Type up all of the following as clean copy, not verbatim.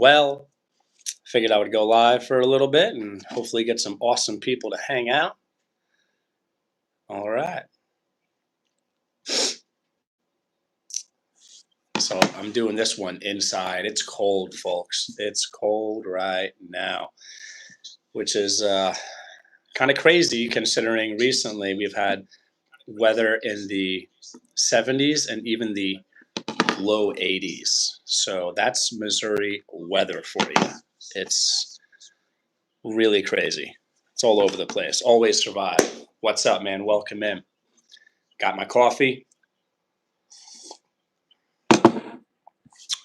well. Figured I would go live for a little bit and hopefully get some awesome people to hang out. All right. So I'm doing this one inside. It's cold, folks. It's cold right now, which is kind of crazy considering recently we've had weather in the 70s and even the low 80s. So that's Missouri weather for you. It's really crazy. It's all over the place. Always survive. What's up, man? Welcome in. Got my coffee.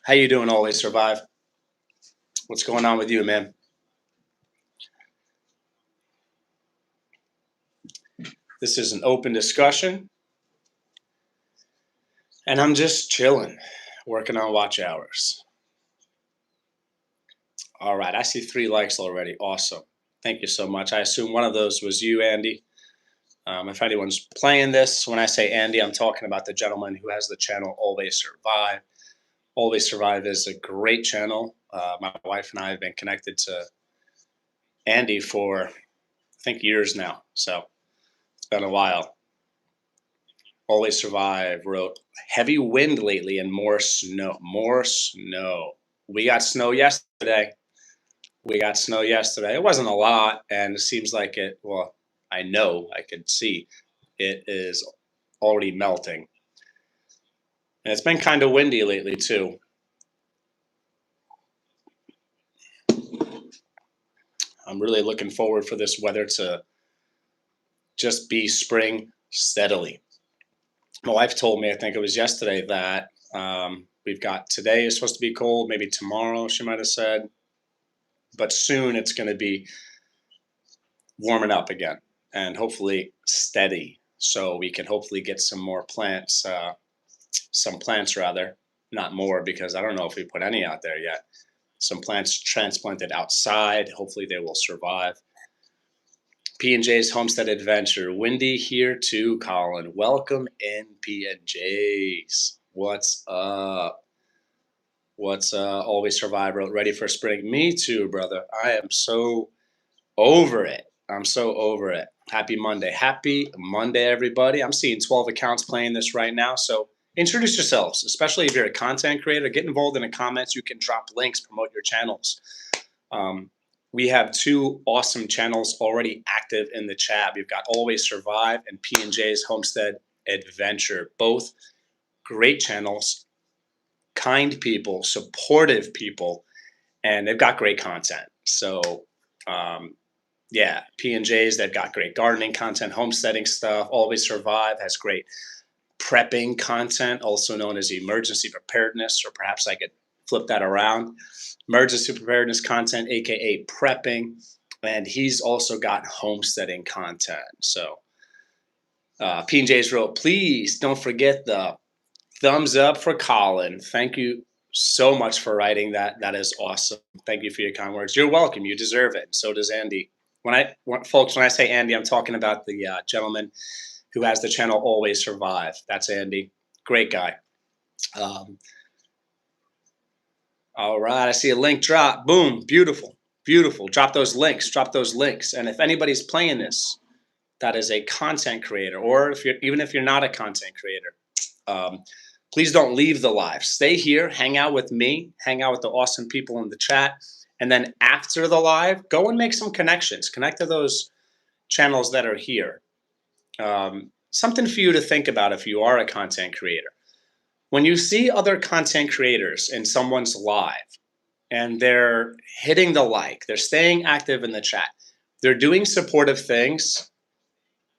How you doing? Always survive. What's going on with you, man? This is an open discussion. And I'm just chilling, working on watch hours. All right. I see 3 likes already. Awesome. Thank you so much. I assume one of those was you, Andy. If anyone's playing this, when I say Andy, I'm talking about the gentleman who has the channel Always Survive. Always Survive is a great channel. My wife and I have been connected to Andy for, I think, years now. So it's been a while. Always Survive wrote, heavy wind lately and more snow. More snow. We got snow yesterday. It wasn't a lot, and it seems like it, well, I know, I can see, it is already melting. And it's been kind of windy lately, too. I'm really looking forward for this weather to just be spring steadily. My wife told me, I think it was yesterday, that we've got today is supposed to be cold, maybe tomorrow, she might have said. But soon it's going to be warming up again and hopefully steady. So we can hopefully get some more plants, not more because I don't know if we put any out there yet. Some plants transplanted outside. Hopefully they will survive. P&J's Homestead Adventure. Windy here too, Colin. Welcome in, P&J's. What's up? Always Survive wrote, ready for spring. Me too, brother. I am so over it. Happy Monday. Happy Monday, everybody. I'm seeing 12 accounts playing this right now. So introduce yourselves, especially if you're a content creator. Get involved in the comments. You can drop links, promote your channels. We have 2 awesome channels already active in the chat. We've got Always Survive and P&J's Homestead Adventure. Both great channels, kind people, supportive people, and they've got great content. So, yeah, P&J's, they've got great gardening content, homesteading stuff. Always Survive has great prepping content, also known as emergency preparedness, or perhaps I could flip that around. Emergency preparedness content, aka prepping, and he's also got homesteading content. So P&J's wrote, please don't forget the thumbs up for Colin. Thank you so much for writing that. That is awesome. Thank you for your kind words. You're welcome. You deserve it. So does Andy. When I say Andy, I'm talking about the gentleman who has the channel Always Survive. That's Andy. Great guy. All right, I see a link drop. Boom, beautiful, beautiful. Drop those links. And if anybody's playing this, that is a content creator, or even if you're not a content creator, please don't leave the live. Stay here, hang out with me, hang out with the awesome people in the chat, and then after the live, go and make some connections. Connect to those channels that are here. Something for you to think about if you are a content creator. When you see other content creators in someone's live and they're hitting the like, they're staying active in the chat, they're doing supportive things,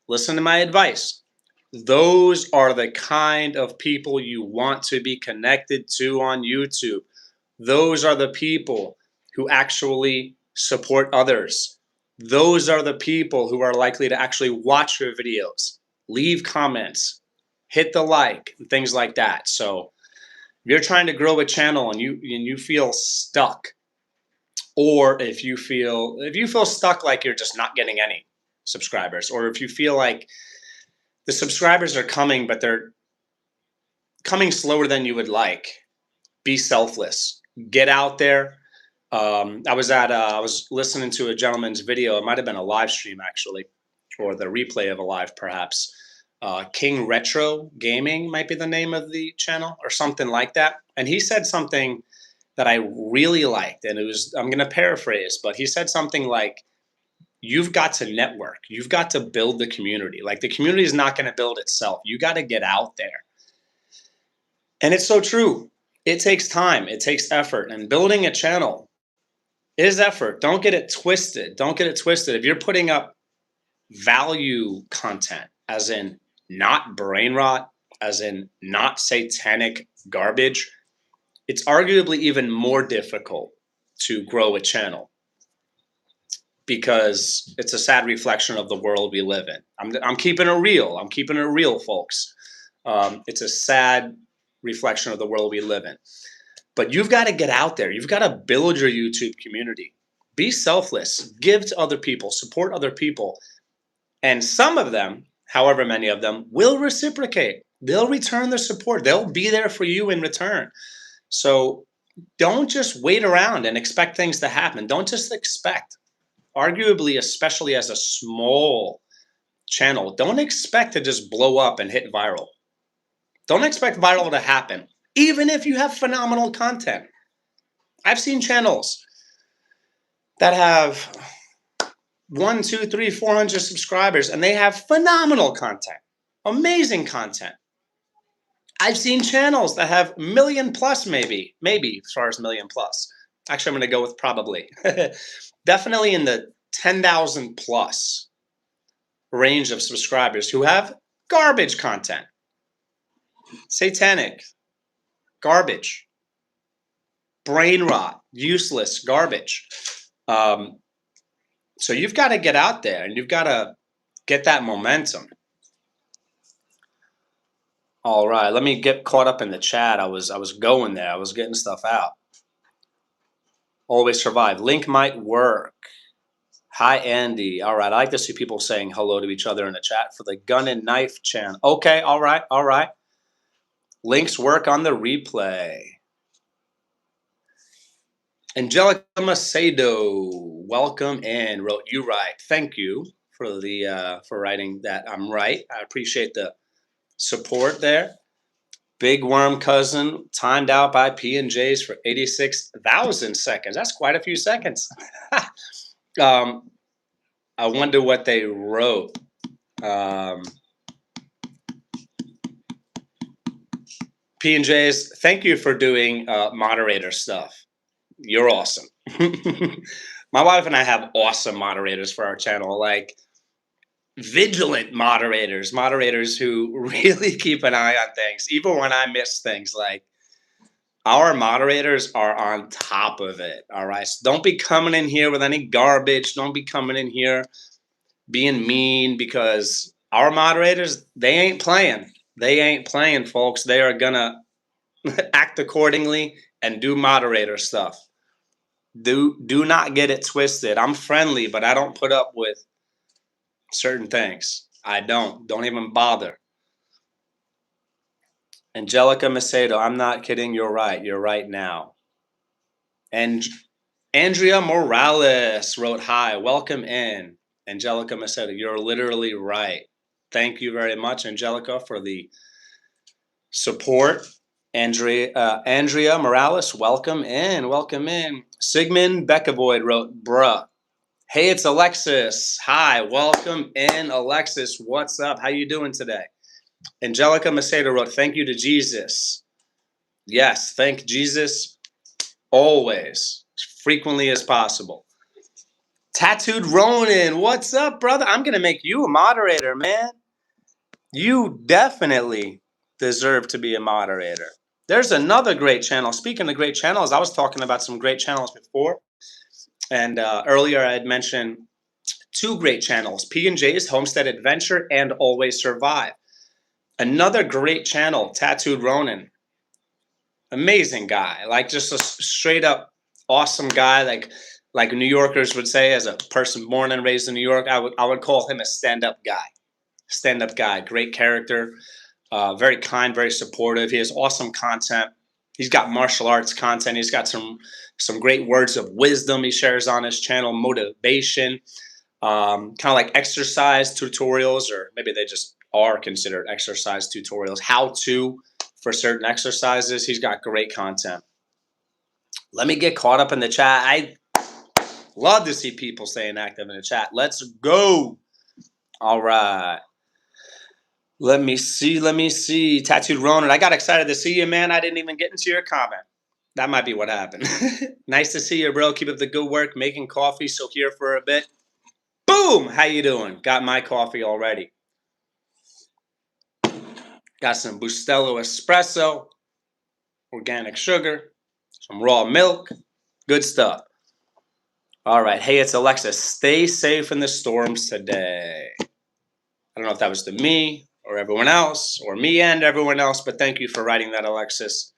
listen to my advice. Those are the kind of people you want to be connected to on YouTube. Those are the people who actually support others. Those are the people who are likely to actually watch your videos, leave comments, hit the like, and things like that. So if you're trying to grow a channel and you feel stuck, or if you feel stuck like you're just not getting any subscribers, or if you feel like the subscribers are coming but they're coming slower than you would like, be selfless. Get out there, I was listening to a gentleman's video. It might have been a live stream actually, or the replay of a live perhaps. King Retro Gaming might be the name of the channel or something like that. And he said something that I really liked, and I'm going to paraphrase, but he said something like, "You've got to network. You've got to build the community. Like the community is not going to build itself. You got to get out there." And it's so true. It takes time. It takes effort, and building a channel is effort. Don't get it twisted. Don't get it twisted. If you're putting up value content, as in not brain rot, as in not satanic garbage, it's arguably even more difficult to grow a channel because it's a sad reflection of the world we live in. I'm keeping it real. I'm keeping it real, folks. It's a sad reflection of the world we live in. But you've got to get out there. You've got to build your YouTube community. Be selfless. Give to other people. Support other people. And some of them, however many of them, will reciprocate. They'll return their support. They'll be there for you in return. So don't just wait around and expect things to happen. Don't just expect. Arguably, especially as a small channel, don't expect to just blow up and hit viral. Don't expect viral to happen, even if you have phenomenal content. I've seen channels that have 1, 2, 3, 400 subscribers, and they have phenomenal content, amazing content. I've seen channels that have million plus, maybe as far as million plus. Actually, I'm going to go with probably. Definitely in the 10,000 plus range of subscribers who have garbage content. Satanic, garbage, brain rot, useless garbage. So you've got to get out there and you've got to get that momentum. All right, let me get caught up in the chat. I was going there. I was getting stuff out. Always survive. Link might work. Hi, Andy. All right, I like to see people saying hello to each other in the chat for the Gun and Knife channel. Okay, all right, all right. Links work on the replay. Angelica Macedo, welcome in. Wrote you right. Thank you for the for writing that I'm right. I appreciate the support there. Big Worm Cousin timed out by P&Js for 86,000 seconds. That's quite a few seconds. I wonder what they wrote. P&Js, thank you for doing moderator stuff. You're awesome. My wife and I have awesome moderators for our channel, like vigilant moderators who really keep an eye on things, even when I miss things. Like our moderators are on top of it. All right. So don't be coming in here with any garbage. Don't be coming in here being mean, because our moderators, they ain't playing. They ain't playing, folks. They are gonna act accordingly and do moderator stuff. Do not get it twisted. I'm friendly, but I don't put up with certain things. I don't even bother. Angelica Macedo, I'm not kidding. You're right. You're right now. And Andrea Morales wrote, hi, welcome in. Angelica Macedo, you're literally right. Thank you very much, Angelica, for the support. Andrea Morales, welcome in. Welcome in. Sigmund Beckavoid wrote, bruh. Hey, it's Alexis. Hi, welcome in, Alexis. What's up? How you doing today? Angelica Macedo wrote, thank you to Jesus. Yes, thank Jesus always, as frequently as possible. Tattooed Ronin, what's up, brother? I'm going to make you a moderator, man. You definitely deserve to be a moderator. There's another great channel. Speaking of great channels, I was talking about some great channels before. And earlier I had mentioned two great channels, P&J's Homestead Adventure and Always Survive. Another great channel, Tattooed Ronin. Amazing guy, like just a straight up awesome guy, like New Yorkers would say. As a person born and raised in New York, I would call him a stand-up guy. Stand-up guy, great character, very kind, very supportive. He has awesome content. He's got martial arts content. He's got some great words of wisdom he shares on his channel, motivation, kind of like exercise tutorials, or maybe they just are considered exercise tutorials, how to for certain exercises. He's got great content. Let me get caught up in the chat. I love to see people staying active in the chat. Let's go. All right. Let me see. Let me see. Tattooed Ronan. I got excited to see you, man. I didn't even get into your comment. That might be what happened. Nice to see you, bro. Keep up the good work making coffee. So here for a bit. Boom. How you doing? Got my coffee already. Got some Bustelo espresso, organic sugar, some raw milk. Good stuff. All right. Hey, it's Alexis. Stay safe in the storms today. I don't know if that was to me or everyone else, or me and everyone else, but thank you for writing that, Alexis.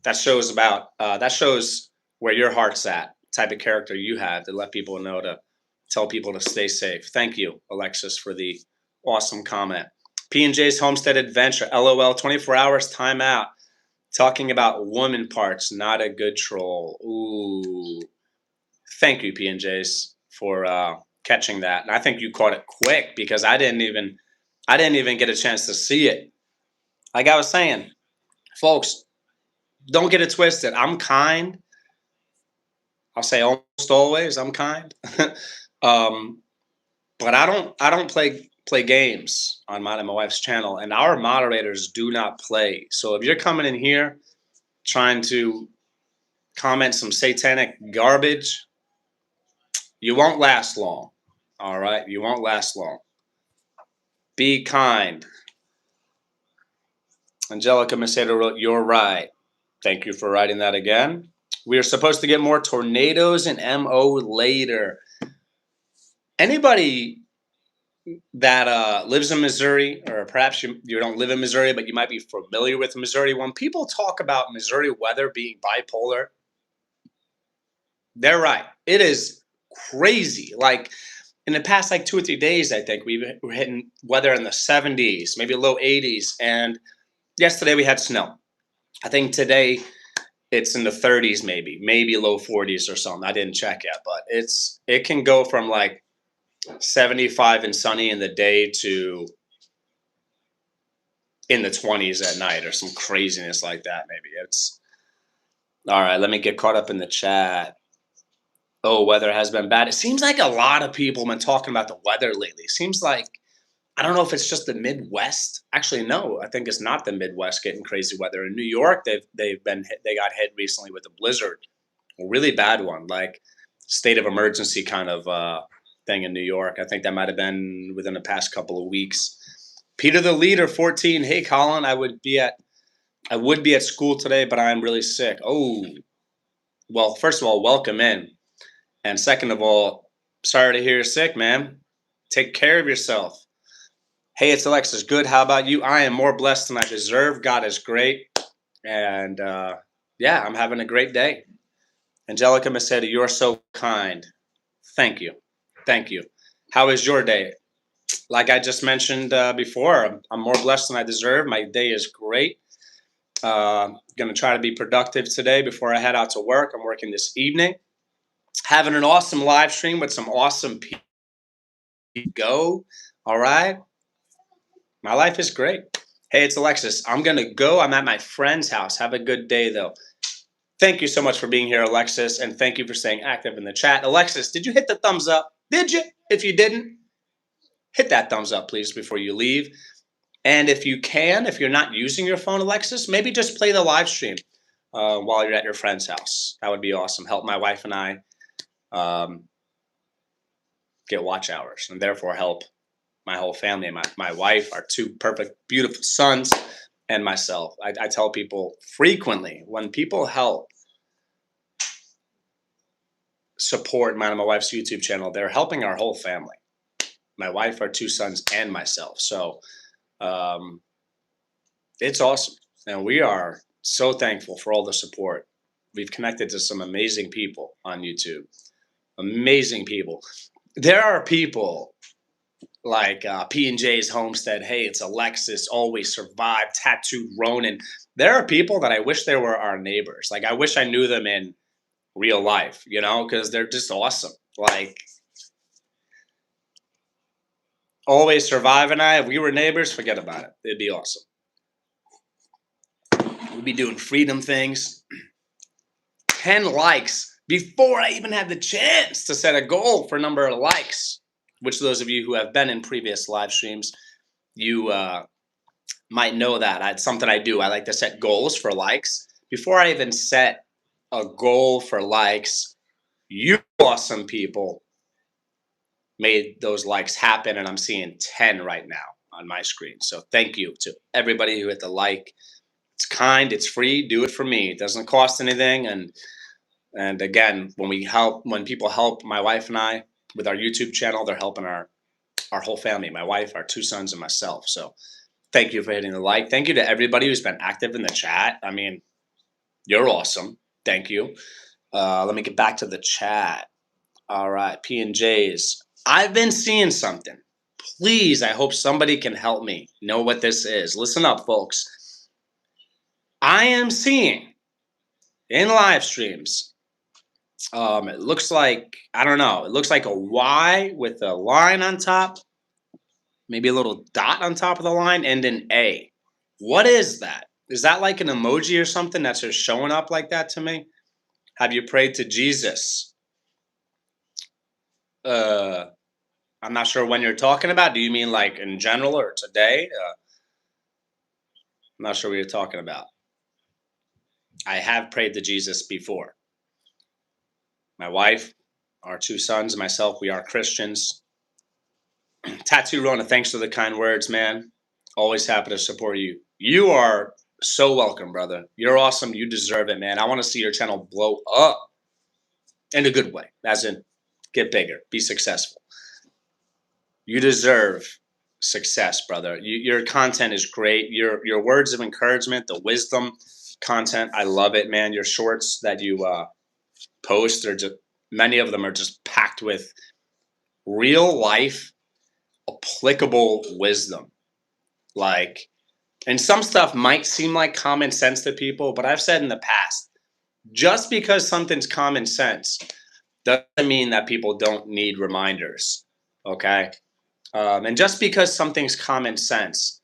That shows where your heart's at, type of character you have to let people know, to tell people to stay safe. Thank you, Alexis, for the awesome comment. P&J's Homestead Adventure, LOL, 24 hours timeout. Talking about woman parts, not a good troll. Ooh. Thank you, P&J's, for catching that. And I think you caught it quick, because I didn't even get a chance to see it. Like I was saying, folks, don't get it twisted. I'm kind. I'll say almost always I'm kind. But I don't play games on mine and my wife's channel, and our moderators do not play. So if you're coming in here trying to comment some satanic garbage, you won't last long. All right, you won't last long. Be kind. Angelica Macedo wrote, "You're right." Thank you for writing that again. We are supposed to get more tornadoes and MO later. Anybody that lives in Missouri, or perhaps you don't live in Missouri, but you might be familiar with Missouri, when people talk about Missouri weather being bipolar, they're right. It is crazy. Like in the past, like 2 or 3 days, I think we're hitting weather in the 70s, maybe low 80s. And yesterday we had snow. I think today it's in the 30s, maybe low 40s or something. I didn't check yet, but it can go from like 75 and sunny in the day to in the 20s at night, or some craziness like that. Maybe it's all right. Let me get caught up in the chat. Oh, weather has been bad. It seems like a lot of people have been talking about the weather lately. It seems like, I don't know if it's just the Midwest. Actually, no, I think it's not the Midwest getting crazy weather. In New York, they got hit recently with a blizzard, a really bad one, like state of emergency kind of thing in New York. I think that might have been within the past couple of weeks. Peter the Leader 14. Hey Colin, I would be at school today, but I'm really sick. Oh, well, first of all, welcome in. And second of all, sorry to hear you're sick, man. Take care of yourself. Hey, it's Alexis. Good. How about you? I am more blessed than I deserve. God is great. And yeah, I'm having a great day. Angelica Macedo, you're so kind. Thank you. Thank you. How is your day? Like I just mentioned before, I'm more blessed than I deserve. My day is great. Going to try to be productive today before I head out to work. I'm working this evening. Having an awesome live stream with some awesome people. Go. All right. My life is great. Hey, it's Alexis. I'm going to go. I'm at my friend's house. Have a good day, though. Thank you so much for being here, Alexis, and thank you for staying active in the chat. Alexis, did you hit the thumbs up? Did you? If you didn't, hit that thumbs up, please, before you leave. And if you can, if you're not using your phone, Alexis, maybe just play the live stream while you're at your friend's house. That would be awesome. Help my wife and I get watch hours, and therefore help my whole family, my wife, our 2 perfect, beautiful sons, and myself. I tell people frequently, when people help support mine and my wife's YouTube channel, they're helping our whole family. My wife, our 2 sons, and myself. So it's awesome. And we are so thankful for all the support. We've connected to some amazing people on YouTube. Amazing people. There are people like P&J's Homestead. Hey, it's Alexis. Always Survive. Tattooed Ronan. There are people that I wish they were our neighbors. Like I wish I knew them in real life, you know, because they're just awesome. Like Always Survive and I, if we were neighbors, forget about it. It'd be awesome. We'd be doing freedom things. 10 likes before I even had the chance to set a goal for number of likes, which those of you who have been in previous live streams, you might know that. It's something I do. I like to set goals for likes. Before I even set a goal for likes, you awesome people made those likes happen, and I'm seeing 10 right now on my screen. So thank you to everybody who hit the like. It's kind, it's free, do it for me. It doesn't cost anything. And again, when people help my wife and I with our YouTube channel, they're helping our whole family, my wife, our 2 sons, and myself. So thank you for hitting the like. Thank you to everybody who's been active in the chat. I mean, you're awesome. Thank you. Let me get back to the chat. All right, P&Js. I've been seeing something. Please, I hope somebody can help me know what this is. Listen up, folks. I am seeing in live streams, it looks like, I don't know, it looks like a Y with a line on top, maybe a little dot on top of the line, and an A. What is that? Is that like an emoji or something that's just showing up like that to me? Have you prayed to Jesus? I'm not sure when you're talking about. Do you mean like in general or today? I'm not sure what you're talking about. I have prayed to Jesus before. My wife, our 2 sons, and myself, we are Christians. Tattoo Rona, thanks for the kind words, man. Always happy to support you. You are so welcome, brother. You're awesome. You deserve it, man. I want to see your channel blow up in a good way, as in get bigger, be successful. You deserve success, brother. Your content is great. Your words of encouragement, the wisdom content, I love it, man. Your shorts that you post are just, many of them are just packed with real life applicable wisdom. Like, and some stuff might seem like common sense to people, but I've said in the past, just because something's common sense doesn't mean that people don't need reminders. Okay. And just because something's common sense,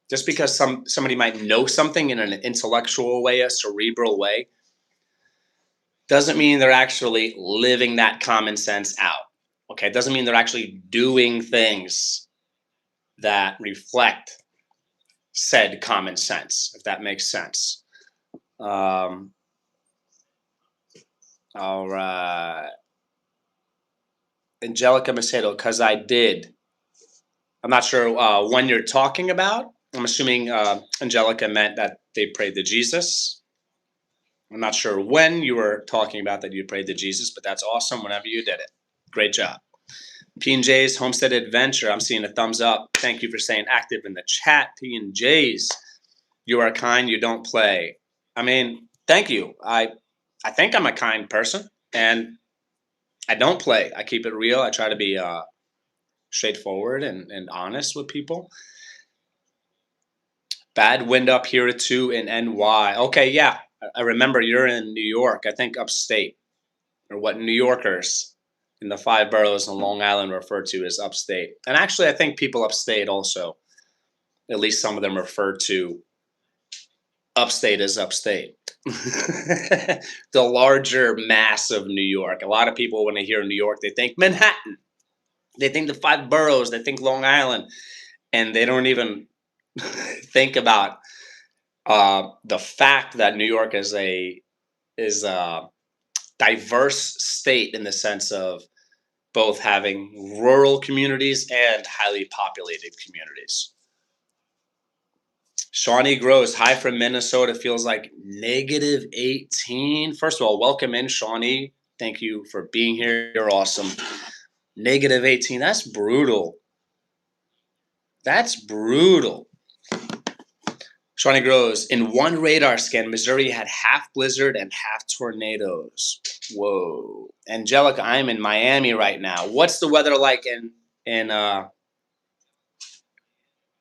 just because somebody might know something in an intellectual way, a cerebral way, doesn't mean they're actually living that common sense out. Okay, it doesn't mean they're actually doing things that reflect said common sense, if that makes sense. All right. Angelica Macedo, because I did. I'm not sure when you're talking about. I'm assuming Angelica meant that they prayed to Jesus. I'm not sure when you were talking about that you prayed to Jesus, but that's awesome whenever you did it. Great job. P&J's Homestead Adventure. I'm seeing a thumbs up. Thank you for staying active in the chat, P&J's. You are kind. You don't play. I mean, thank you. I think I'm a kind person, and I don't play. I keep it real. I try to be straightforward and honest with people. Bad wind up here too in NY. Okay, yeah. I remember you're in New York. I think upstate, or what New Yorkers in the 5 boroughs in Long Island refer to as upstate. And actually, I think people upstate also, at least some of them refer to upstate as upstate. The larger mass of New York. A lot of people, when they hear New York, they think Manhattan. They think the 5 boroughs. They think Long Island. And they don't even think about the fact that New York is a diverse state in the sense of both having rural communities and highly populated communities. Shawnee Gross, hi from Minnesota, feels like -18. First of all, welcome in, Shawnee. Thank you for being here. You're awesome. -18, that's brutal. That's brutal. Shawnee Grows, in one radar scan, Missouri had half blizzard and half tornadoes. Whoa. Angelica, I'm in Miami right now. What's the weather like in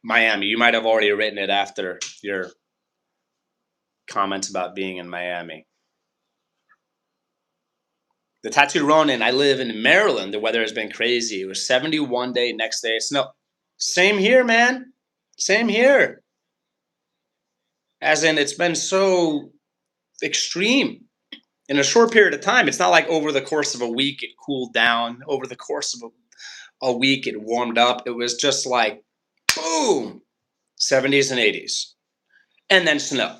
Miami? You might have already written it after your comments about being in Miami. The Tattoo Ronin, I live in Maryland. The weather has been crazy. It was 71 day, next day snow. Same here, man. Same here. As in, it's been so extreme in a short period of time. It's not like over the course of a week it cooled down. Over the course of a week it warmed up. It was just like, boom, 70s and 80s. And then snow.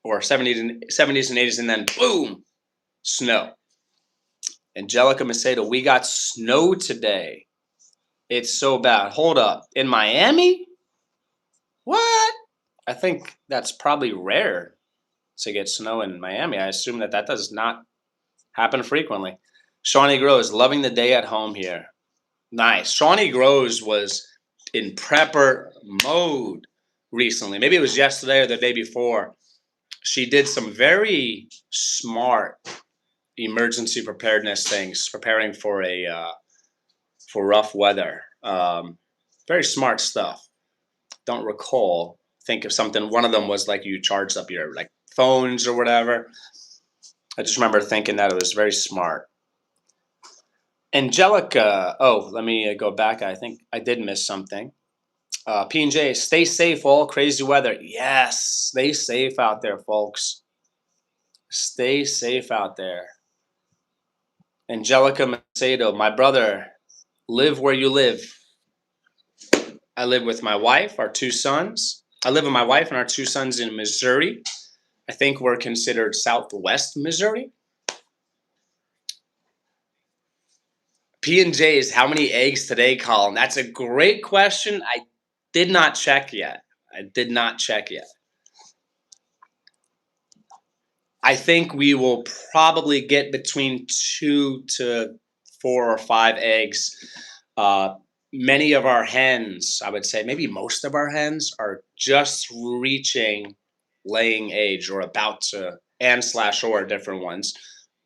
Or 70s and 80s, and then boom, snow. Angelica Macedo, we got snow today. It's so bad. Hold up. In Miami? What? I think that's probably rare to get snow in Miami. I assume that does not happen frequently. Shawnee Grows, loving the day at home here. Nice. Shawnee Grows was in prepper mode recently. Maybe it was yesterday or the day before. She did some very smart emergency preparedness things, preparing for for rough weather. Very smart stuff. Don't recall. Think of something. One of them was like you charged up your like phones or whatever. I just remember thinking that it was very smart. Angelica. Oh, let me go back. I think I did miss something. P&J, stay safe, all crazy weather. Yes, stay safe out there, folks. Stay safe out there. Angelica Macedo, my brother, live where you live. I live with my wife, our two sons. I live with my wife and our two sons in Missouri. I think we're considered Southwest Missouri. P&J's, how many eggs today, Colin? That's a great question. I did not check yet. I think we will probably get between 2 to 4 or 5 eggs. Many of our hens, I would say maybe most of our hens, are just reaching laying age or about to, and/or different ones,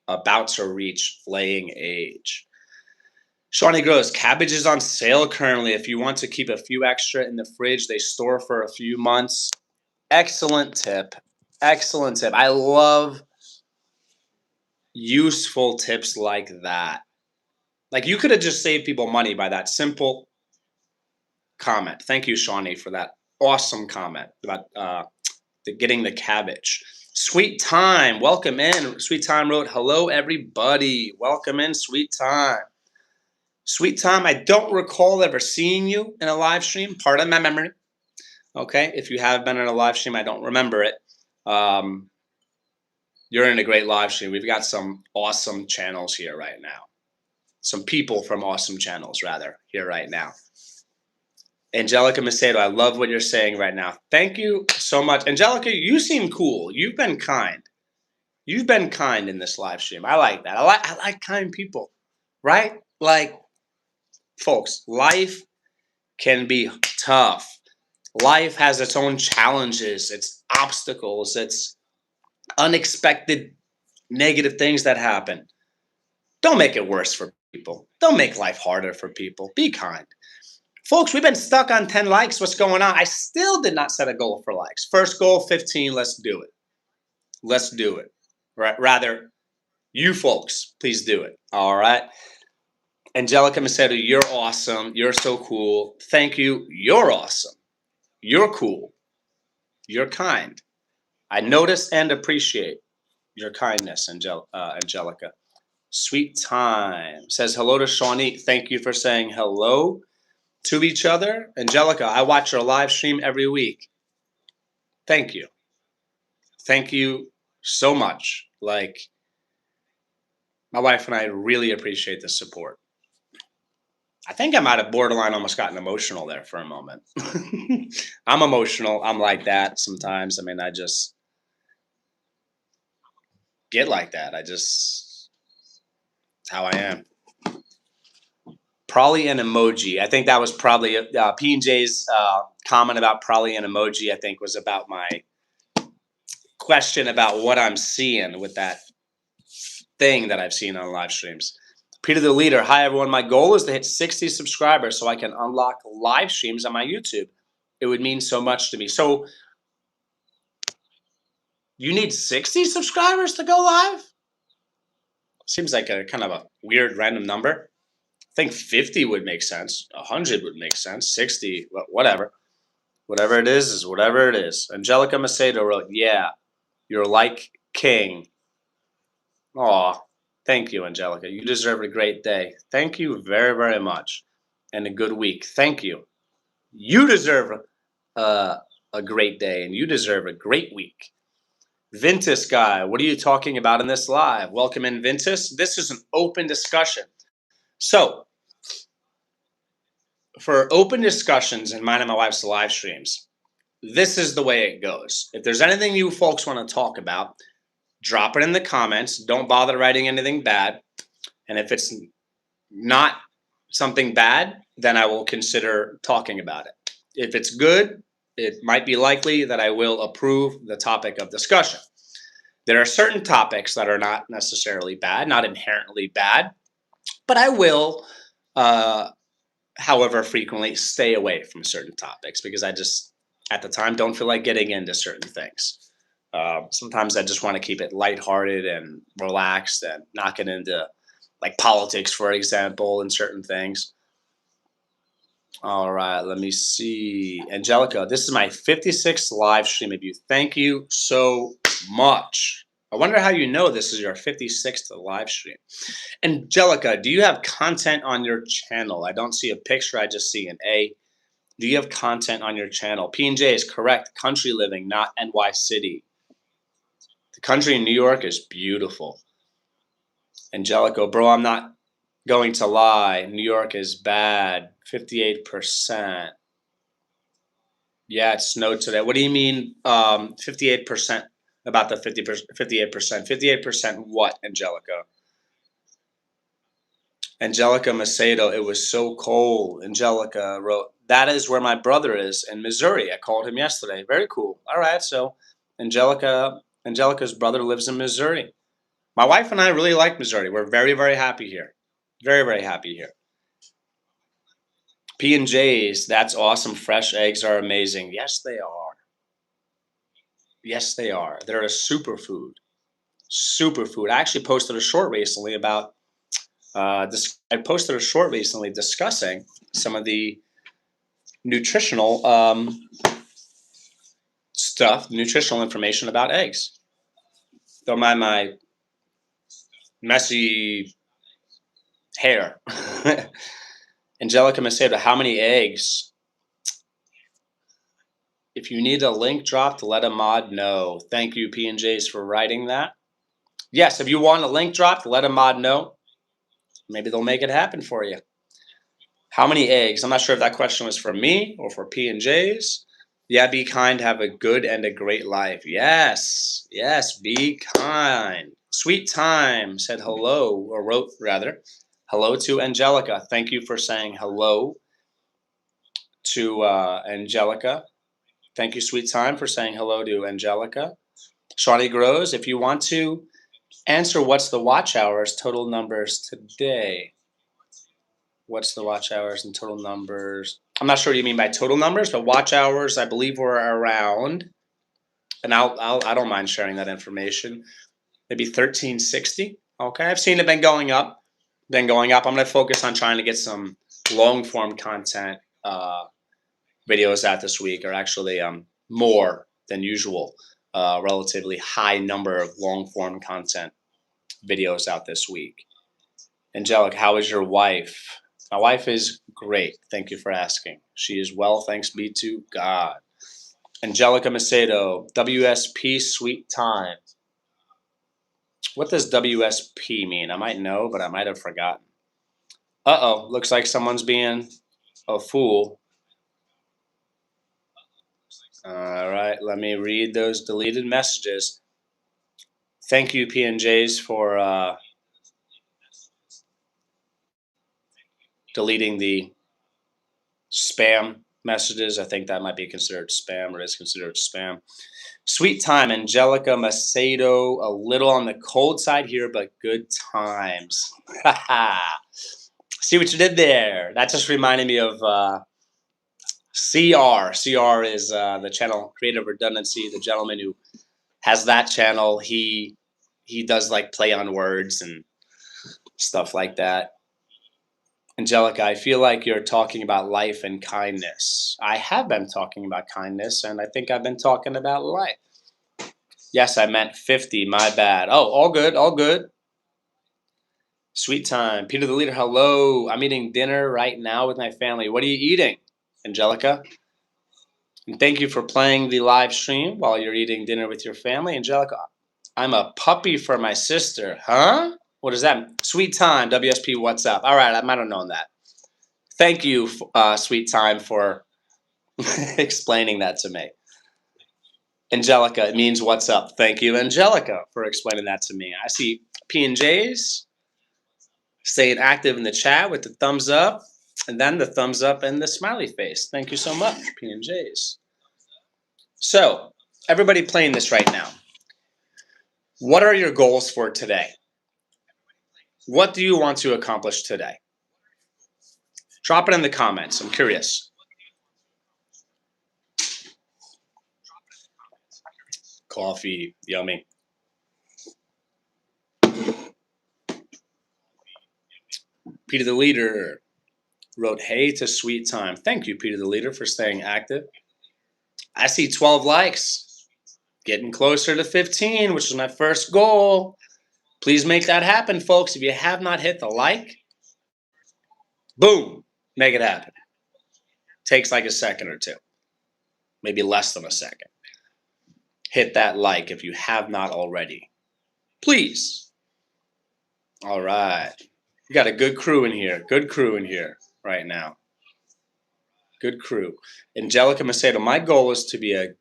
about to reach laying age. Shawnee Grows, cabbage is on sale currently. If you want to keep a few extra in the fridge, they store for a few months. Excellent tip. Excellent tip. I love useful tips like that. Like you could have just saved people money by that simple comment. Thank you, Shawnee, for that awesome comment about getting the cabbage. Sweet Time, welcome in. Sweet Time wrote, hello, everybody. Welcome in, Sweet Time. Sweet Time, I don't recall ever seeing you in a live stream. Pardon my memory. Okay, if you have been in a live stream, I don't remember it. You're in a great live stream. We've got some awesome channels here right now. Some people from awesome channels, rather, here right now. Angelica Macedo, I love what you're saying right now. Thank you so much. Angelica, you seem cool. You've been kind. You've been kind in this live stream. I like that. I like kind people, right? Like, folks, life can be tough. Life has its own challenges, its obstacles, its unexpected negative things that happen. Don't make it worse for people. Don't make life harder for people. Be kind. Folks, we've been stuck on 10 likes. What's going on? I still did not set a goal for likes. First goal, 15. Let's do it. Let's do it. Right? Rather, you folks, please do it. All right. Angelica Macedo, you're awesome. You're so cool. Thank you. You're awesome. You're cool. You're kind. I notice and appreciate your kindness, Angelica. Sweet Time says hello to Shawnee. Thank you for saying hello to each other. Angelica, I watch your live stream every week. Thank you. Thank you so much. Like, my wife and I really appreciate the support. I think I might have borderline almost gotten emotional there for a moment. I'm emotional. I'm like that sometimes. I mean, I just get like that. It's how I am. Probably an emoji. I think that was probably P&J's comment about probably an emoji, I think, was about my question about what I'm seeing with that thing that I've seen on live streams. Peter the Leader. Hi, everyone. My goal is to hit 60 subscribers so I can unlock live streams on my YouTube. It would mean so much to me. So You need 60 subscribers to go live? Seems like a kind of a weird random number. I think 50 would make sense. 100 would make sense. 60, whatever. Whatever it is whatever it is. Angelica Macedo wrote, yeah, you're like king. Aw, thank you, Angelica. You deserve a great day. Thank you very, very much. And a good week. Thank you. You deserve a great day and you deserve a great week. Vintus guy, what are you talking about in this live? Welcome in, Vintus. This is an open discussion. So, for open discussions in mine and my wife's live streams, this is the way it goes. If there's anything you folks want to talk about, drop it in the comments. Don't bother writing anything bad. And if it's not something bad, then I will consider talking about it. If it's good, it might be likely that I will approve the topic of discussion. There are certain topics that are not necessarily bad, not inherently bad, but I will, however frequently, stay away from certain topics because I just, at the time, don't feel like getting into certain things. Sometimes I just want to keep it lighthearted and relaxed and not get into like politics, for example, and certain things. All right, let me see. Angelica, this is my 56th live stream of you. Thank you so much. I wonder how you know this is your 56th live stream. Angelica, do you have content on your channel? I don't see a picture, I just see an A. Do you have content on your channel? P&J is correct. Country living, not NY City. The country in New York is beautiful. Angelica, bro, I'm not going to lie. New York is bad. 58%. Yeah, it snowed today. What do you mean 58% about the 58%? 58% what, Angelica? Angelica Macedo, it was so cold. Angelica wrote, that is where my brother is in Missouri. I called him yesterday. Very cool. All right, so Angelica's brother lives in Missouri. My wife and I really like Missouri. We're very, very happy here. Very, very happy here. P&J's, that's awesome. Fresh eggs are amazing. Yes, they are. Yes, they are. They're a superfood. Superfood. I actually posted a short recently about this. I posted a short recently discussing some of the nutritional stuff, nutritional information about eggs. Don't mind my messy hair. Angelica Macedo, how many eggs? If you need a link dropped, let a mod know. Thank you, P&Js, for writing that. Yes, if you want a link dropped, let a mod know. Maybe they'll make it happen for you. How many eggs? I'm not sure if that question was for me or for P&Js. Yeah, be kind, have a good and a great life. Yes, yes, be kind. Sweet Time said hello, or wrote rather, hello to Angelica. Thank you for saying hello to Angelica. Thank you, Sweet Time, for saying hello to Angelica. Shawnee Grows, if you want to answer what's the watch hours total numbers today. What's the watch hours and total numbers? I'm not sure what you mean by total numbers, but watch hours, I believe, were around, and I don't mind sharing that information. Maybe 1360. Okay, I've seen it been going up. I'm going to focus on trying to get some long form content videos out this week, or actually more than usual. Relatively high number of long form content videos out this week. Angelica, how is your wife? My wife is great. Thank you for asking. She is well, thanks be to God. Angelica Macedo, WSP Sweet Time. What does WSP mean? I might know, but I might have forgotten. Uh-oh, looks like someone's being a fool. All right, let me read those deleted messages. Thank you, P&Js, for deleting the spam messages. I think that might be considered spam, or is considered spam. Sweet Time, Angelica Macedo, a little on the cold side here, but good times. See what you did there. That just reminded me of CR. CR is the channel Creative Redundancy, the gentleman who has that channel. He does like play on words and stuff like that. Angelica, I feel like you're talking about life and kindness. I have been talking about kindness, and I think I've been talking about life. Yes, I meant 50. My bad. Oh, all good, all good. Sweet time. Peter the Leader, hello. I'm eating dinner right now with my family. What are you eating, Angelica? And thank you for playing the live stream while you're eating dinner with your family. Angelica, I'm a puppy for my sister. Huh? What is that? Sweet time, WSP, what's up? All right, I might have known that. Thank you, Sweet time, for explaining that to me. Angelica, it means what's up. Thank you, Angelica, for explaining that to me. I see P&Js staying active in the chat with the thumbs up, and then the thumbs up and the smiley face. Thank you so much, P&Js. So, everybody playing this right now, what are your goals for today? What do you want to accomplish today? Drop it in the comments. I'm curious. Coffee, yummy. Peter the Leader wrote, hey to Sweet Time. Thank you, Peter the Leader, for staying active. I see 12 likes. Getting closer to 15, which is my first goal. Please make that happen, folks. If you have not hit the like, boom, make it happen. Takes like a second or two, maybe less than a second. Hit that like if you have not already. Please. All right. We got a good crew in here. Good crew in here right now. Good crew. Angelica Macedo, my goal is to be a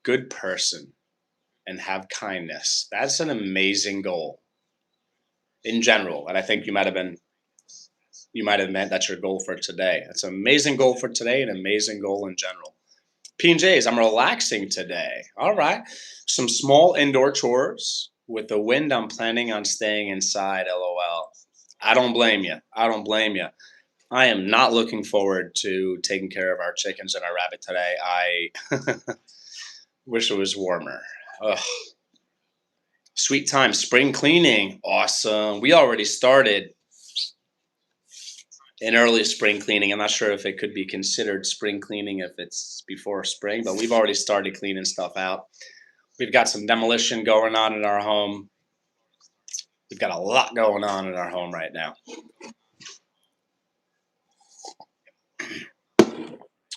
good person and have kindness. That's an amazing goal in general. And I think you might have meant that's your goal for today. That's an amazing goal for today, an amazing goal in general. P&Js, I'm relaxing today. All right. Some small indoor chores. With the wind, I'm planning on staying inside, LOL. I don't blame you. I don't blame you. I am not looking forward to taking care of our chickens and our rabbit today. I wish it was warmer. Ugh. Sweet time. Spring cleaning. Awesome. We already started an early spring cleaning. I'm not sure if it could be considered spring cleaning if it's before spring, but we've already started cleaning stuff out. We've got some demolition going on in our home. We've got a lot going on in our home right now.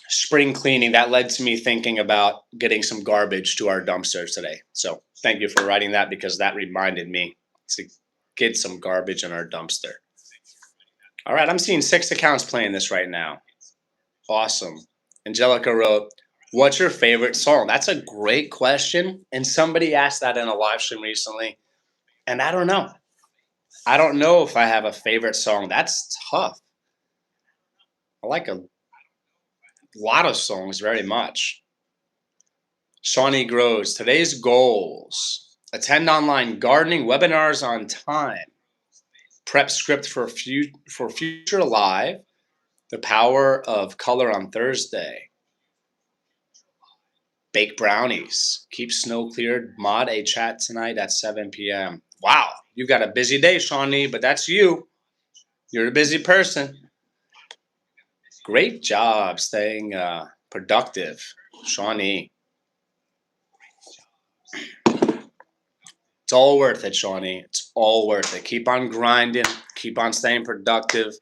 Spring cleaning, that led to me thinking about getting some garbage to our dumpsters today. So thank you for writing that, because that reminded me to get some garbage in our dumpster. All right, I'm seeing 6 accounts playing this right now. Awesome. Angelica wrote, what's your favorite song? That's a great question. And somebody asked that in a live stream recently. And I don't know. I don't know if I have a favorite song. That's tough. I like a lot of songs very much. Shawnee Grows, today's goals. Attend online gardening webinars on time. Prep script for future live. The power of color on Thursday. Bake brownies. Keep snow cleared. Mod a chat tonight at 7 p.m. Wow, you've got a busy day, Shawnee, but that's you. You're a busy person. Great job staying productive, Shawnee. It's all worth it, Shawnee. It's all worth it. Keep on grinding. Keep on staying productive.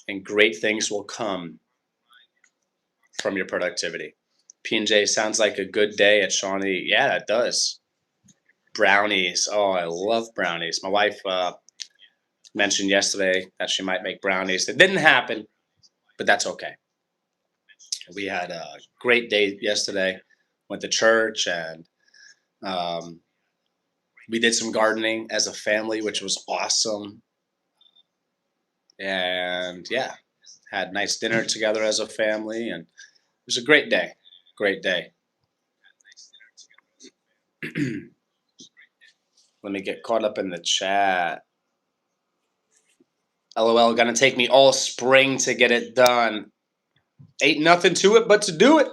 And great things will come from your productivity. P&J, sounds like a good day at Shawnee. Yeah, it does. Brownies. Oh, I love brownies. My wife mentioned yesterday that she might make brownies. It didn't happen, but that's okay. We had a great day yesterday. Went to church, and we did some gardening as a family, which was awesome. And yeah, had nice dinner together as a family, and it was a great day. Great day. Let me get caught up in the chat. LOL, gonna take me all spring to get it done. Ain't nothing to it but to do it.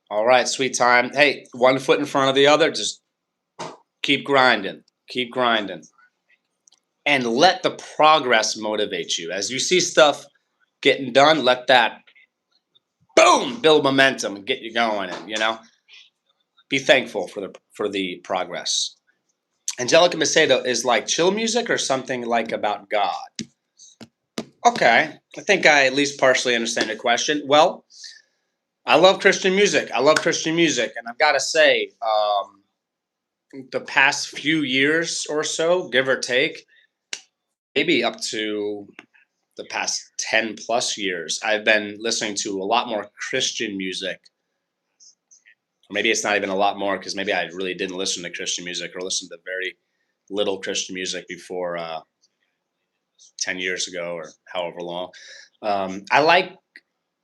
All right, sweet time. Hey, one foot in front of the other. Just keep grinding. Keep grinding. And let the progress motivate you. As you see stuff getting done, let that boom build momentum and get you going. And be thankful for the progress. Angelica Macedo is like chill music or something like about God. Okay, I think I at least partially understand the question. Well, I love Christian music. I love Christian music, and I've got to say, the past few years or so, give or take, maybe up to the past 10 plus years, I've been listening to a lot more Christian music. Or maybe it's not even a lot more because maybe I really didn't listen to Christian music or listen to very little Christian music before 10 years ago or however long. I like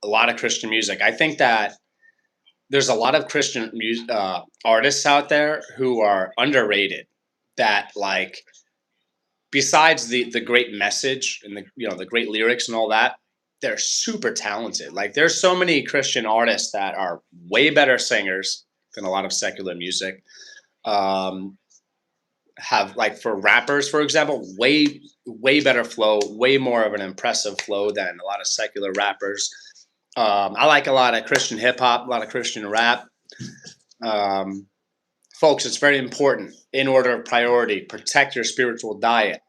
a lot of Christian music. I think that there's a lot of Christian artists out there who are underrated that like besides the great message and the great lyrics and all that, they're super talented. Like there's so many Christian artists that are way better singers than a lot of secular music. Um, have like for rappers, for example, way better flow, way more of an impressive flow than a lot of secular rappers. I like a lot of Christian hip hop, a lot of Christian rap. Um, Folks, it's very important in order of priority. Protect your spiritual diet.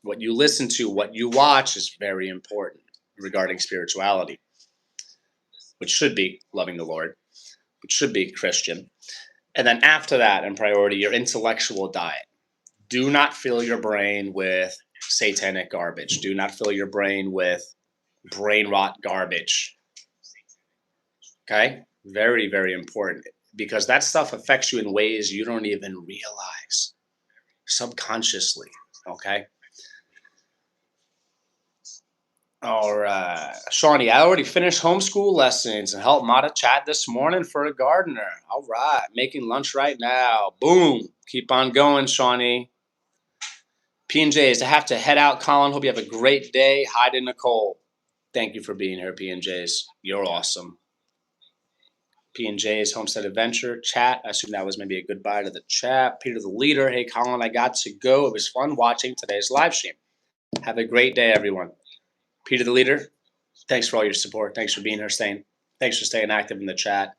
What you listen to, what you watch is very important regarding spirituality, which should be loving the Lord, which should be Christian. And then after that, in priority, your intellectual diet. Do not fill your brain with satanic garbage. Do not fill your brain with brain rot garbage. Okay? Very, very important because that stuff affects you in ways you don't even realize subconsciously. Okay? All right. Shawnee, I already finished homeschool lessons and helped mod a chat this morning for a gardener. All right. Making lunch right now. Boom. Keep on going, Shawnee. P&Js, I have to head out, Colin. Hope you have a great day. Hi to Nicole. Thank you for being here, P&Js. You're awesome. P&J's Homestead Adventure chat. I assume that was maybe a goodbye to the chat. Peter the Leader. Hey, Colin, I got to go. It was fun watching today's live stream. Have a great day, everyone. Peter the Leader, thanks for all your support. Thanks for being here, thanks for staying active in the chat.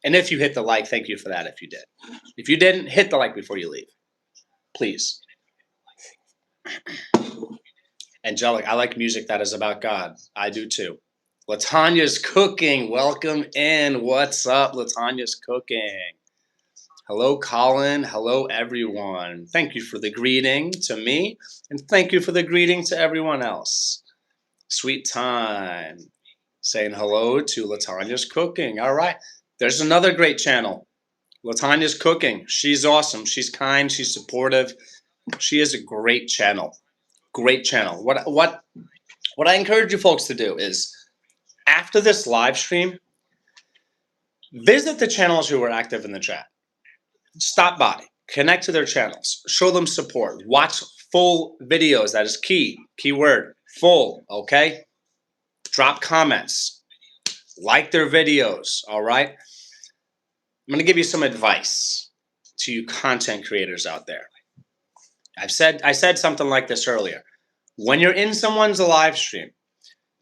And if you hit the like, thank you for that if you did. If you didn't, hit the like before you leave. Please. Angelic, I like music that is about God. I do too. Latanya's cooking. Welcome in. What's up? Latanya's cooking. Hello, Colin. Hello, everyone. Thank you for the greeting to me, and thank you for the greeting to everyone else. Sweet time. Saying hello to Latanya's cooking. All right. There's another great channel. Latanya's cooking. She's awesome. She's kind. She's supportive. She is a great channel. Great channel. What I encourage you folks to do is after this live stream, visit the channels who are active in the chat. Stop by, connect to their channels, show them support, watch full videos. That is key. Keyword full. Okay. Drop comments, like their videos. All right. I'm going to give you some advice to you content creators out there. I said something like this earlier. When you're in someone's live stream,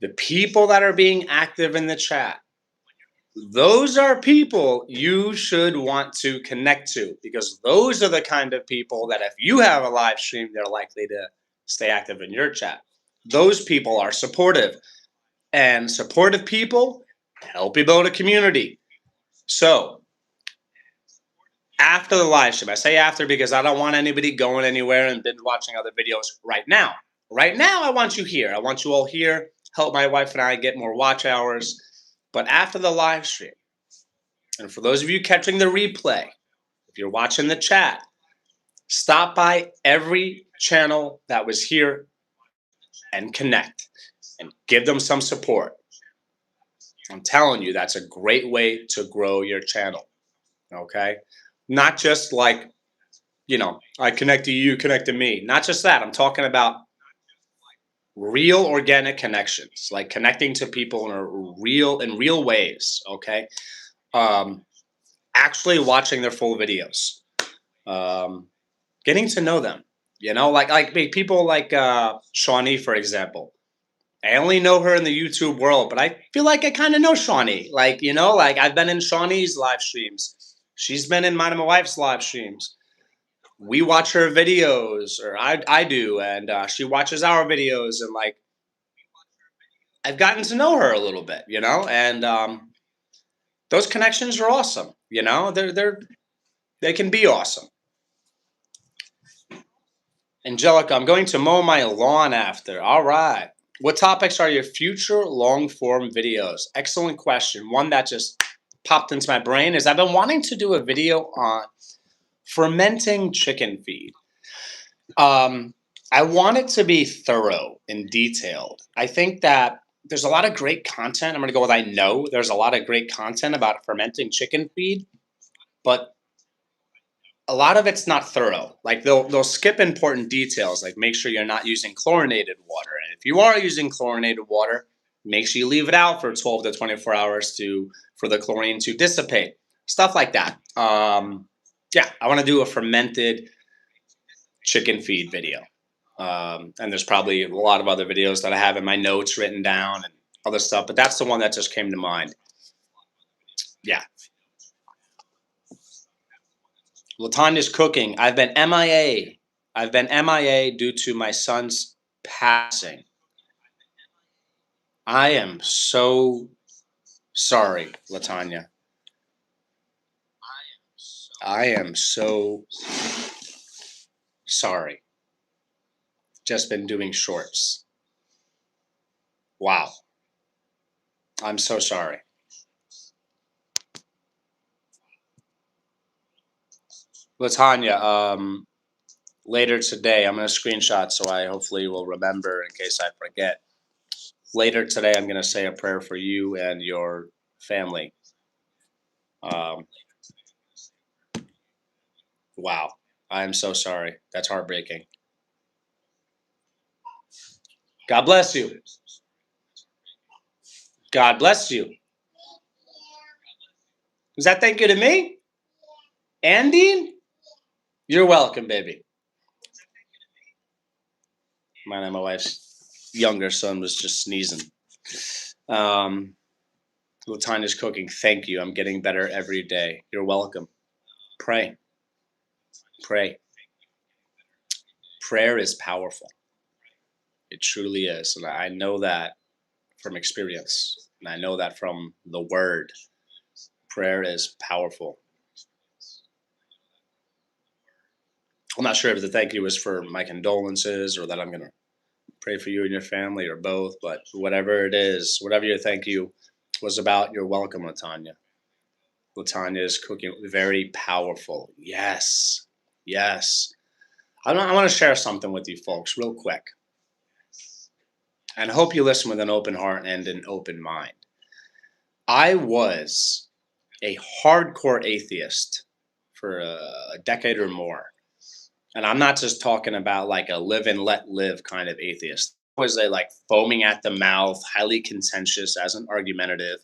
the people that are being active in the chat, those are people you should want to connect to because those are the kind of people that if you have a live stream, they're likely to stay active in your chat. Those people are supportive, and supportive people help you build a community. So after the live stream, I say after because I don't want anybody going anywhere and binge watching other videos right now. Right now, I want you here. I want you all here. Help my wife and I get more watch hours. But after the live stream, and for those of you catching the replay, if you're watching the chat, stop by every channel that was here and connect and give them some support. I'm telling you, that's a great way to grow your channel. Okay? Not just like, I connect to you, connect to me. Not just that. I'm talking about real organic connections, like connecting to people in real ways. Okay. actually watching their full videos, um, getting to know them. You know, like people like Shawnee, for example. I only know her in the YouTube world, but I feel like I kind of know Shawnee. Like, you know, like I've been in Shawnee's live streams. She's been in mine and my wife's live streams. We watch her videos, or I do, and she watches our videos, and like I've gotten to know her a little bit, you know, and those connections are awesome. You know, they can be awesome. Angelica, I'm going to mow my lawn after. All right. What topics are your future long form videos? Excellent question. One that just popped into my brain is I've been wanting to do a video on fermenting chicken feed. Um, I want it to be thorough and detailed. I think that there's a lot of great content. I'm going to go with I know there's a lot of great content about fermenting chicken feed, but a lot of it's not thorough. Like they'll skip important details, like make sure you're not using chlorinated water. And if you are using chlorinated water, make sure you leave it out for 12 to 24 hours for the chlorine to dissipate. Stuff like that. Yeah, I want to do a fermented chicken feed video. And there's probably a lot of other videos that I have in my notes written down and other stuff, but that's the one that just came to mind. Yeah. Latanya's cooking. I've been MIA. I've been MIA due to my son's passing. I am so sorry, Latanya. I am so sorry. Just been doing shorts. Wow. I'm so sorry. Latanya, later today, I'm going to screenshot so I hopefully will remember in case I forget. Later today, I'm going to say a prayer for you and your family. Um, wow. I am so sorry. That's heartbreaking. God bless you. God bless you. Is that thank you to me? Andy? You're welcome, baby. My wife's younger son was just sneezing. Latanya's cooking. Thank you. I'm getting better every day. You're welcome. Pray. Pray. Prayer is powerful. It truly is. And I know that from experience. And I know that from the word. Prayer is powerful. I'm not sure if the thank you was for my condolences or that I'm going to pray for you and your family or both, but whatever it is, whatever your thank you was about, you're welcome, Latanya. Latanya is cooking very powerful. Yes. Yes. I want to share something with you folks real quick. And I hope you listen with an open heart and an open mind. I was a hardcore atheist for a decade or more. And I'm not just talking about like a live and let live kind of atheist. I was a like foaming at the mouth, highly contentious as an argumentative,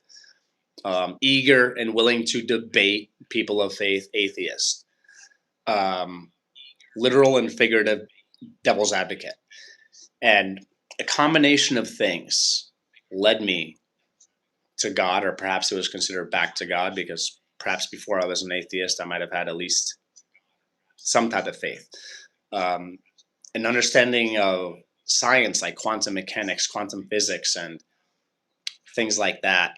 eager and willing to debate people of faith atheist. Literal and figurative devil's advocate. And a combination of things led me to God, or perhaps it was considered back to God, because perhaps before I was an atheist, I might have had at least some type of faith. An understanding of science like quantum mechanics, quantum physics, and things like that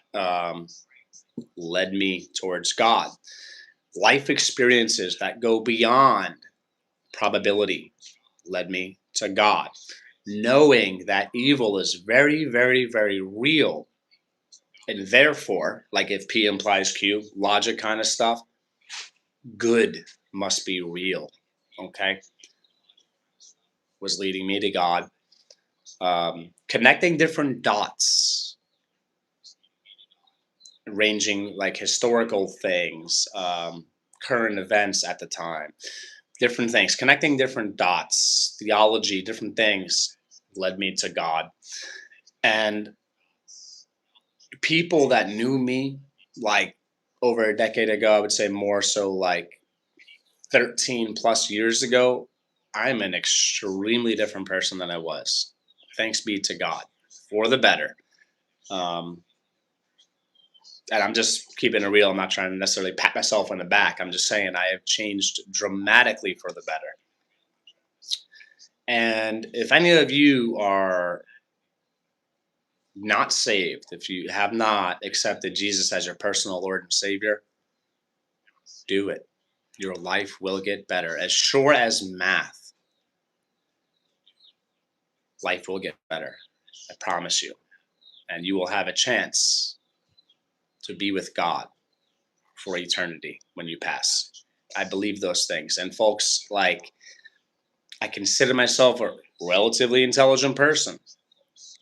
led me towards God. Life experiences that go beyond probability led me to God. Knowing that evil is very, very, very real. And therefore, like if P implies Q, logic kind of stuff, good must be real. Okay. Was leading me to God. Connecting different dots, ranging like historical things, current events at the time, different things, connecting different dots, theology, different things led me to God. And people that knew me, like over a decade ago, I would say more so like 13 plus years ago, I'm an extremely different person than I was. Thanks be to God for the better. Um, and I'm just keeping it real. I'm not trying to necessarily pat myself on the back. I'm just saying I have changed dramatically for the better. And if any of you are not saved, if you have not accepted Jesus as your personal Lord and Savior, do it. Your life will get better. As sure as math, life will get better. I promise you. And you will have a chance to be with God for eternity when you pass. I believe those things. And folks, like, I consider myself a relatively intelligent person.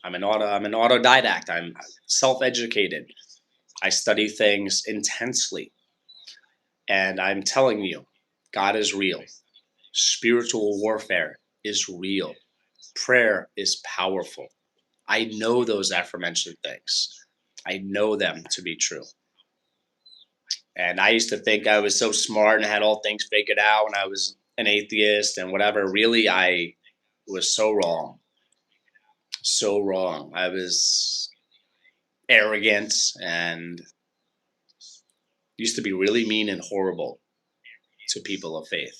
I'm an autodidact. I'm self-educated. I study things intensely. And I'm telling you, God is real. Spiritual warfare is real. Prayer is powerful. I know those aforementioned things. I know them to be true. And I used to think I was so smart and had all things figured out when I was an atheist and whatever. Really, I was so wrong. So wrong. I was arrogant and used to be really mean and horrible to people of faith.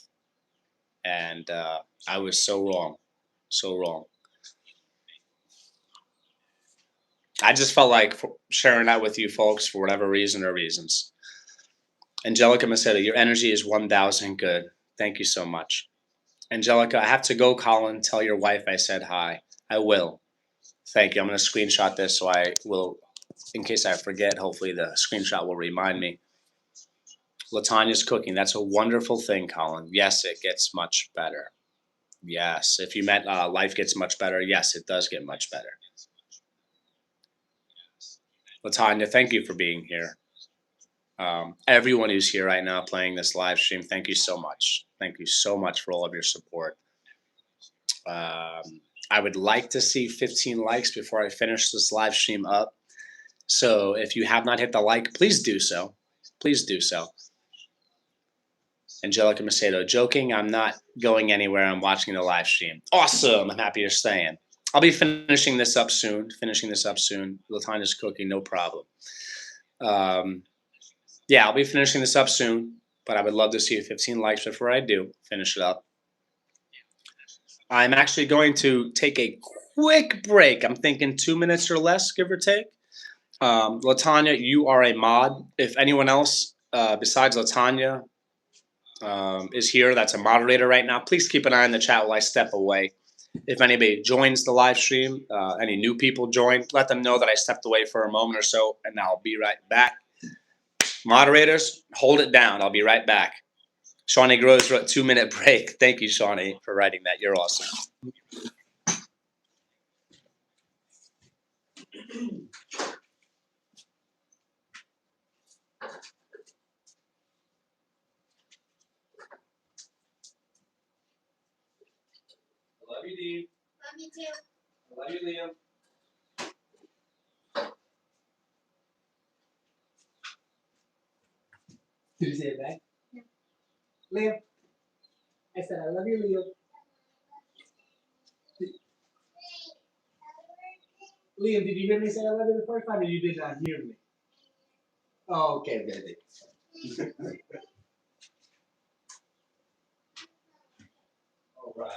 And I was so wrong. So wrong. I just felt like sharing that with you folks for whatever reason or reasons. Angelica Macedo, your energy is 1,000 good. Thank you so much. Angelica, I have to go, Colin. Tell your wife I said hi. I will. Thank you. I'm going to screenshot this so I will, in case I forget, hopefully the screenshot will remind me. Latanya's cooking. That's a wonderful thing, Colin. Yes, it gets much better. Yes. If you meant life gets much better, yes, it does get much better. Latanya, thank you for being here. Everyone who's here right now playing this live stream, thank you so much. Thank you so much for all of your support. I would like to see 15 likes before I finish this live stream up. So if you have not hit the like, please do so. Please do so. Angelica Macedo, joking, I'm not going anywhere. I'm watching the live stream. Awesome. I'm happy you're staying. I'll be finishing this up soon. Latanya's cooking, no problem. Yeah, I'll be finishing this up soon, but I would love to see 15 likes before I do finish it up. I'm actually going to take a quick break. I'm thinking 2 minutes or less, give or take. Latanya, you are a mod. If anyone else besides Latanya is here that's a moderator right now, please keep an eye on the chat while I step away. If anybody joins the live stream, any new people join, let them know that I stepped away for a moment or so, and I'll be right back. Moderators, hold it down. I'll be right back. Shawnee Groves wrote 2 minute break. Thank you, Shawnee, for writing that. You're awesome. I love you, Dee. Love you too. I love you, Liam. Did you say it back? Yeah. Liam. I said, I love you, Liam. Liam, did you hear me say I love you the first time, or you did not hear me? Oh, okay, baby. All right.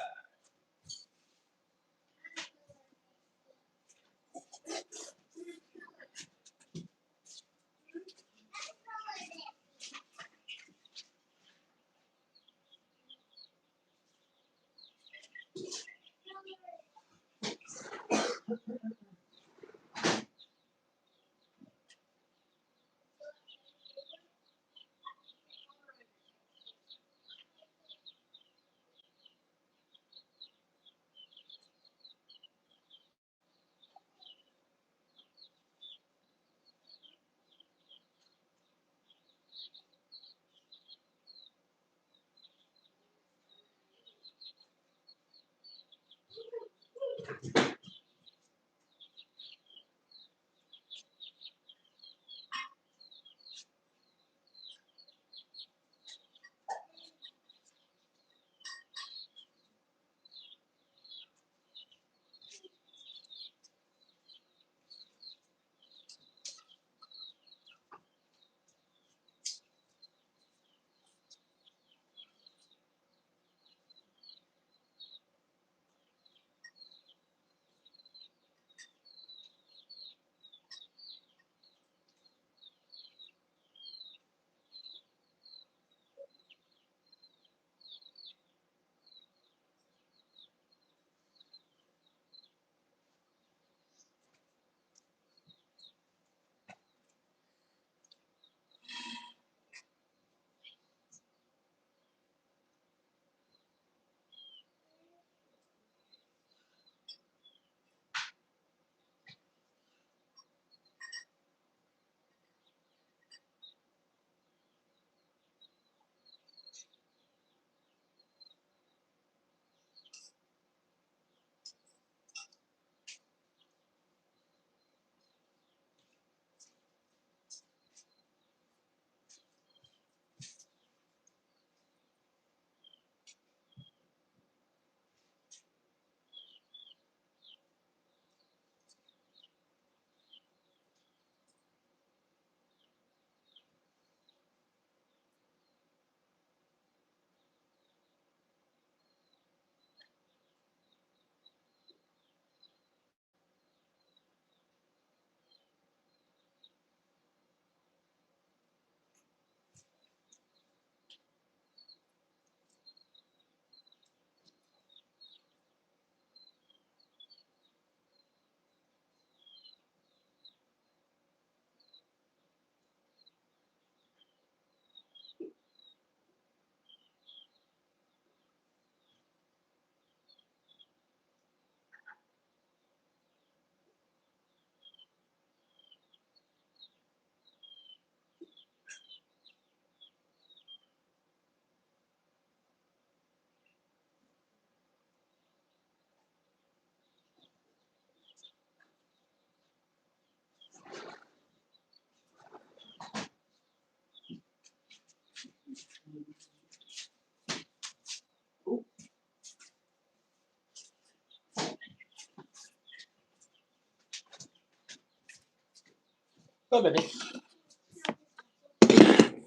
Go, baby.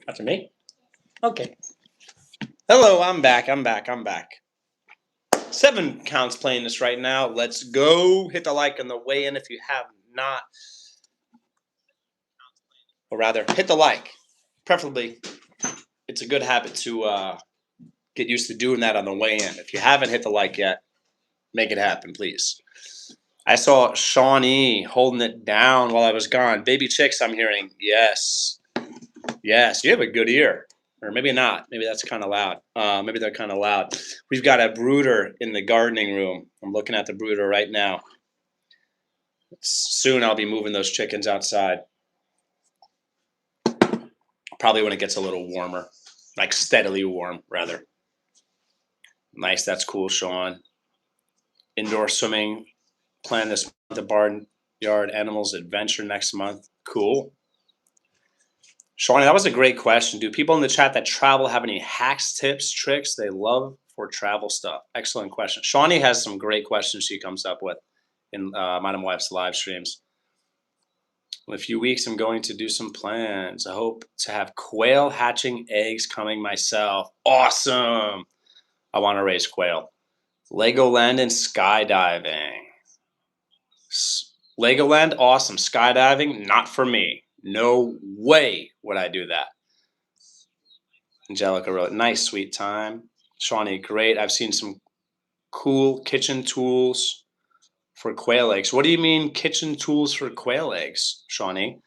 After me? Okay. Hello, I'm back. 7 counts playing this right now. Let's go. Hit the like on the way in if you have not. Or rather, hit the like. Preferably, it's a good habit to get used to doing that on the way in. If you haven't hit the like yet, make it happen, please. I saw Shawnee holding it down while I was gone. Baby chicks, I'm hearing. Yes. Yes, you have a good ear. Or maybe not. Maybe that's kind of loud. Maybe they're kind of loud. We've got a brooder in the gardening room. I'm looking at the brooder right now. Soon I'll be moving those chickens outside. Probably when it gets a little warmer. Like steadily warm, rather. Nice, that's cool, Sean. Indoor swimming plan this month. The Barnyard Animals Adventure next month. Cool. Shawnee, that was a great question. Do people in the chat that travel have any hacks, tips, tricks they love for travel stuff? Excellent question. Shawnee has some great questions she comes up with in Madam Wife's live streams. In a few weeks, I'm going to do some plans. I hope to have quail hatching eggs coming myself. Awesome. I want to raise quail. Legoland and skydiving. Legoland, awesome. Skydiving, not for me. No way would I do that. Angelica wrote, nice, sweet time. Shawnee, great. I've seen some cool kitchen tools for quail eggs. What do you mean kitchen tools for quail eggs, Shawnee?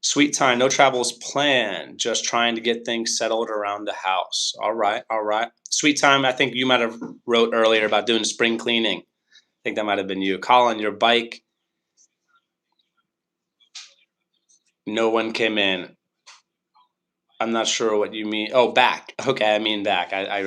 Sweet time, no travels planned. Just trying to get things settled around the house. All right, all right. Sweet time, I think you might have wrote earlier about doing spring cleaning. I think that might have been you. Colin, your bike. No one came in. I'm not sure what you mean. Oh, back. Okay, I mean back. I